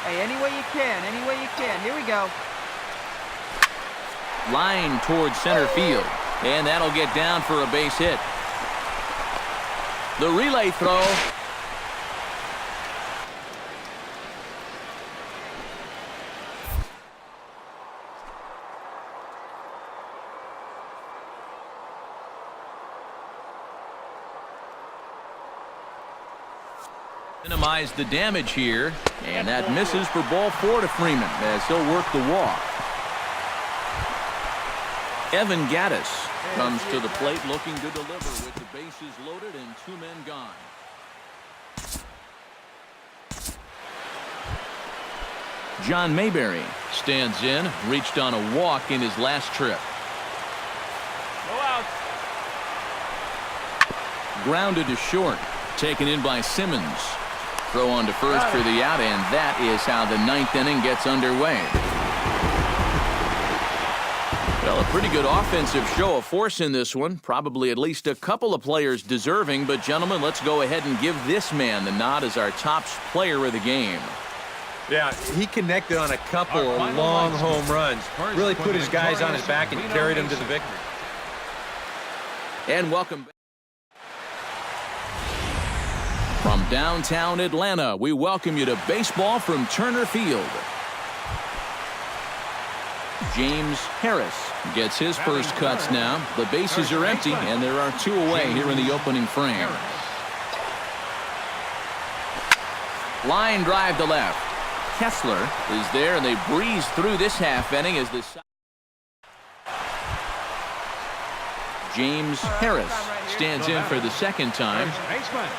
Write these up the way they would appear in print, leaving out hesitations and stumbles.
Hey, any way you can, any way you can. Here we go. Line towards center field. And that'll get down for a base hit. The relay throw. Minimize the damage here, and that misses for ball 4 to Freeman as he'll work the walk. Evan Gaddis comes to the plate looking to deliver with the bases loaded and 2 men gone. John Mayberry stands in, reached on a walk in his last trip. No out. Grounded to short, taken in by Simmons. Throw on to first for the out, and that is how the 9th inning gets underway. Well, a pretty good offensive show of force in this one. Probably at least a couple of players deserving, but gentlemen, let's go ahead and give this man the nod as our top player of the game. Yeah, he connected on a couple of long home runs. Really put his guys on his back and carried them to the victory. And welcome back. From downtown Atlanta, we welcome you to baseball from Turner Field. James Harris gets his first cuts now. The bases are empty, and there are 2 away here in the opening frame. Line drive to left. Kessler is there, and they breeze through this half inning as the James Harris stands in for the second time.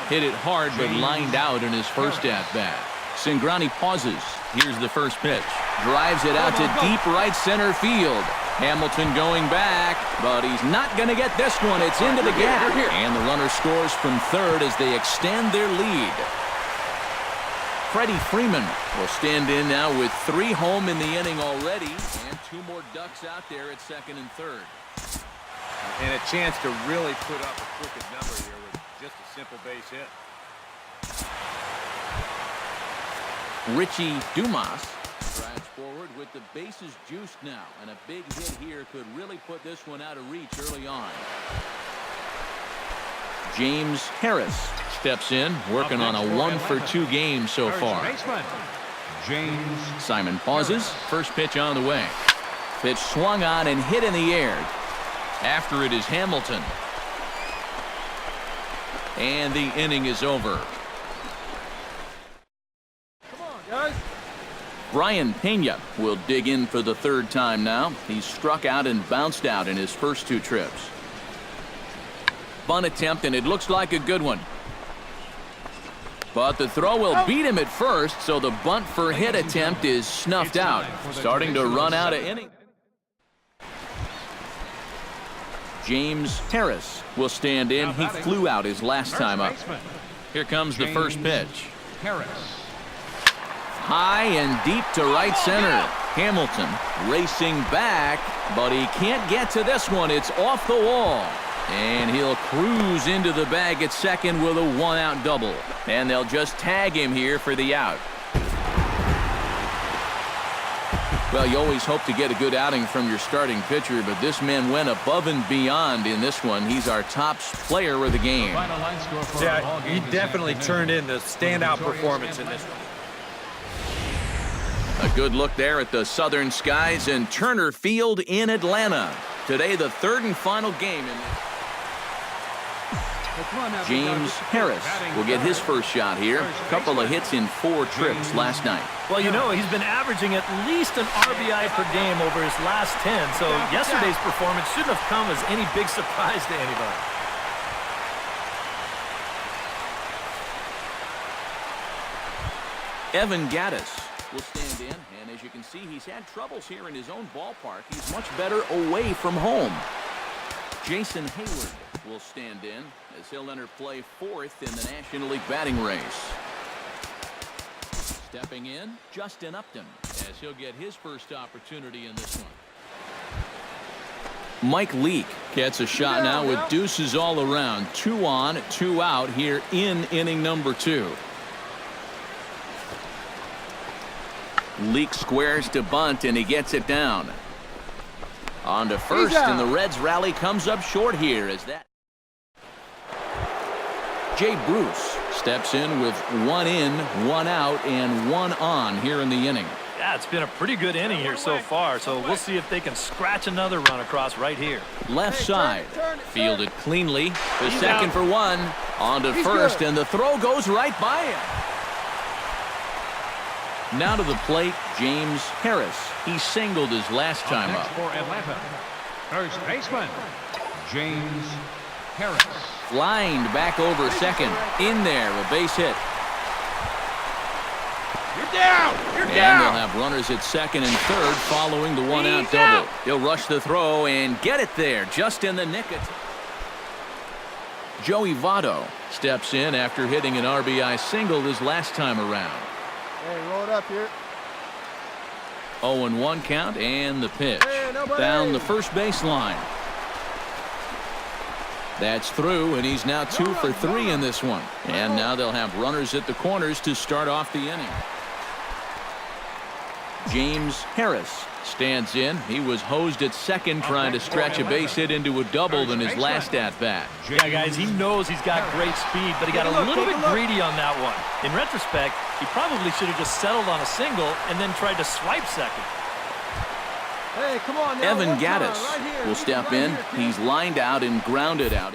Hit it hard, but lined out in his first at-bat. Cingrani pauses. Here's the first pitch. Drives it out to deep right center field. Hamilton going back, but he's not going to get this one. It's into the gap. And the runner scores from third as they extend their lead. Freddie Freeman will stand in now with 3 home in the inning already, and 2 more ducks out there at second and third. And a chance to really put up a crooked number here with just a simple base hit. Richie Dumas drives forward with the bases juiced now, and a big hit here could really put this one out of reach early on. James Harris steps in, working on a 1-for-2 game so far. Simon pauses. First pitch on the way. Pitch swung on and hit in the air. After it is Hamilton. And the inning is over. Come on, guys. Brian Pena will dig in for the 3rd time now. He's struck out and bounced out in his first 2 trips. Bunt attempt, and it looks like a good one. But the throw will beat him at first, so the bunt for hit attempt is snuffed out. Starting to run out of innings. James Harris will stand in. He flew out his last time up. Here comes the first pitch. High and deep to right center. Hamilton racing back, but he can't get to this one. It's off the wall. And he'll cruise into the bag at second with a 1-out double. And they'll just tag him here for the out. Well, you always hope to get a good outing from your starting pitcher, but this man went above and beyond in this one. He's our top player of the game. Yeah, he definitely turned in the standout performance in this one. A good look there at the southern skies and Turner Field in Atlanta. Today, the 3rd and final game in James Harris will get his first shot here. Couple of hits in 4 trips last night. Well, you know, he's been averaging at least an RBI per game over his last 10, so yesterday's performance shouldn't have come as any big surprise to anybody. Evan Gaddis will stand in, and as you can see, he's had troubles here in his own ballpark. He's much better away from home. Jason Hayward will stand in as he'll enter play 4th in the National League batting race. Stepping in, Justin Upton, as he'll get his first opportunity in this one. Mike Leake gets a shot now with deuces all around. 2 on, 2 out here in inning number 2. Leak squares to bunt, and he gets it down. On to first, and the Reds rally comes up short here as that. Jay Bruce steps in with 1 in, 1 out, and 1 on here in the inning. Yeah, it's been a pretty good inning here so far, so we'll see if they can scratch another run across right here. Left side, fielded cleanly. The second for 1. On to first, and the throw goes right by him. Now to the plate, James Harris. He singled his last time up. For Atlanta, first baseman, James Harris. Lined back over second. In there, a base hit. You're down! You're And down! they'll have runners at second and third following the 1-out double. He'll rush the throw and get it there just in the nick of time. Joey Votto steps in after hitting an RBI single his last time around. Hey, roll it up here. 0-1 count and the pitch. Hey, down the first baseline. That's through, and he's now 2 for 3 in this one. And now they'll have runners at the corners to start off the inning. James Harris stands in. He was hosed at second trying to stretch a base hit into a double in his last at-bat. Yeah, guys, he knows he's got great speed, but he got a little bit greedy on that one. In retrospect, he probably should have just settled on a single and then tried to swipe second. Hey, come on now. Evan Gattis will step in. He's lined out and grounded out.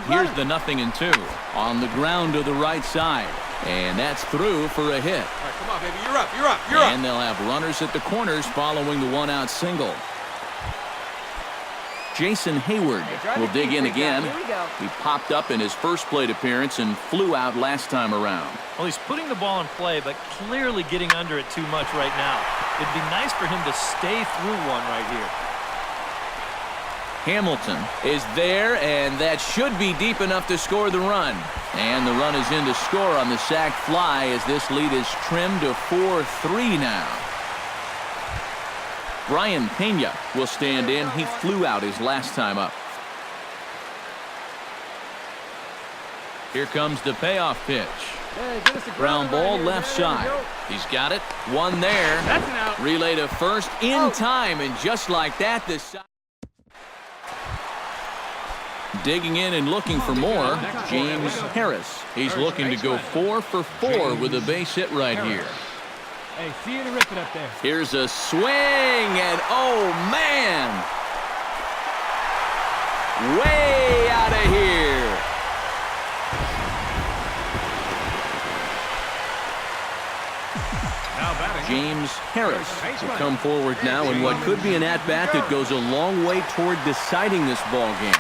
Here's the 0-2 on the ground to the right side. And that's through for a hit. All right, come on, baby. You're up. You're up. You're up. And they'll have runners at the corners following the 1-out single. Jason Hayward will dig in again. He popped up in his first plate appearance and flew out last time around. Well, he's putting the ball in play, but clearly getting under it too much right now. It'd be nice for him to stay through one right here. Hamilton is there, and that should be deep enough to score the run. And the run is in to score on the sac fly as this lead is trimmed to 4-3 now. Brian Pena will stand in. He flew out his last time up. Here comes the payoff pitch. Ground ball left side. He's got it. One there. That's an out. Relay to first in time, and just like that, this side. Digging in and looking for more, James Harris. He's looking to go 4 for 4 with a base hit right here. Hey, see you to rip it up there. Here's a swing, and oh man! Way out of here. James Harris will come forward now in what could be an at-bat that goes a long way toward deciding this ball game.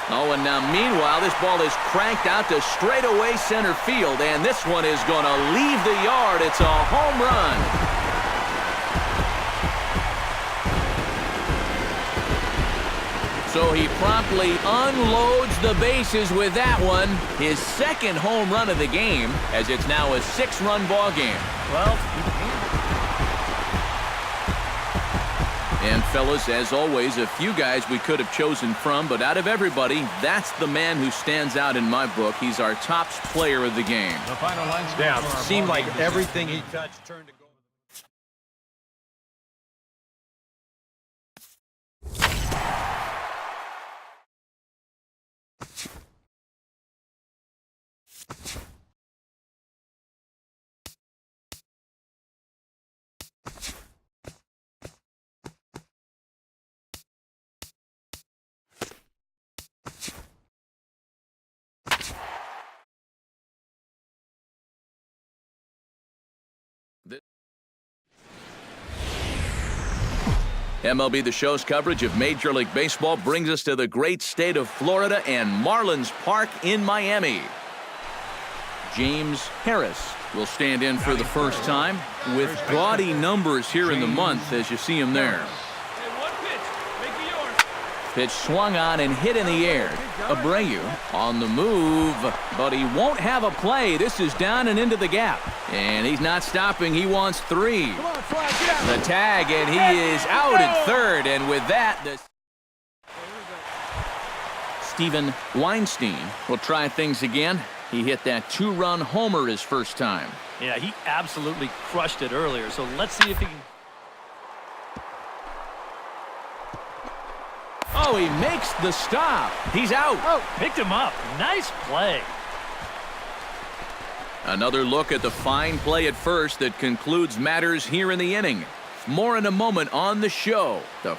Oh, and now meanwhile, this ball is cranked out to straightaway center field, and this one is going to leave the yard. It's a home run. So he promptly unloads the bases with that one. His second home run of the game, as it's now a 6-run ball game. Well, and fellas, as always, a few guys we could have chosen from, but out of everybody, that's the man who stands out in my book. He's our top player of the game. The final line score Yeah, for our seemed ball like game. everything he touched turned to gold. MLB The Show's coverage of Major League Baseball brings us to the great state of Florida and Marlins Park in Miami. James Harris will stand in for the first time with gaudy numbers here in the month as you see him there. Hey, one pitch. Make it yours. Pitch swung on and hit in the air. Abreu on the move, but he won't have a play. This is down and into the gap. And he's not stopping. He wants 3. Come on, Fly, get out. The tag, and he is out at third. And with that, the Steven Weinstein will try things again. He hit that 2-run homer his first time. Yeah, he absolutely crushed it earlier, so let's see if he can... Oh, he makes the stop. He's out. Oh, picked him up. Nice play. Another look at the fine play at first that concludes matters here in the inning. More in a moment on the show. The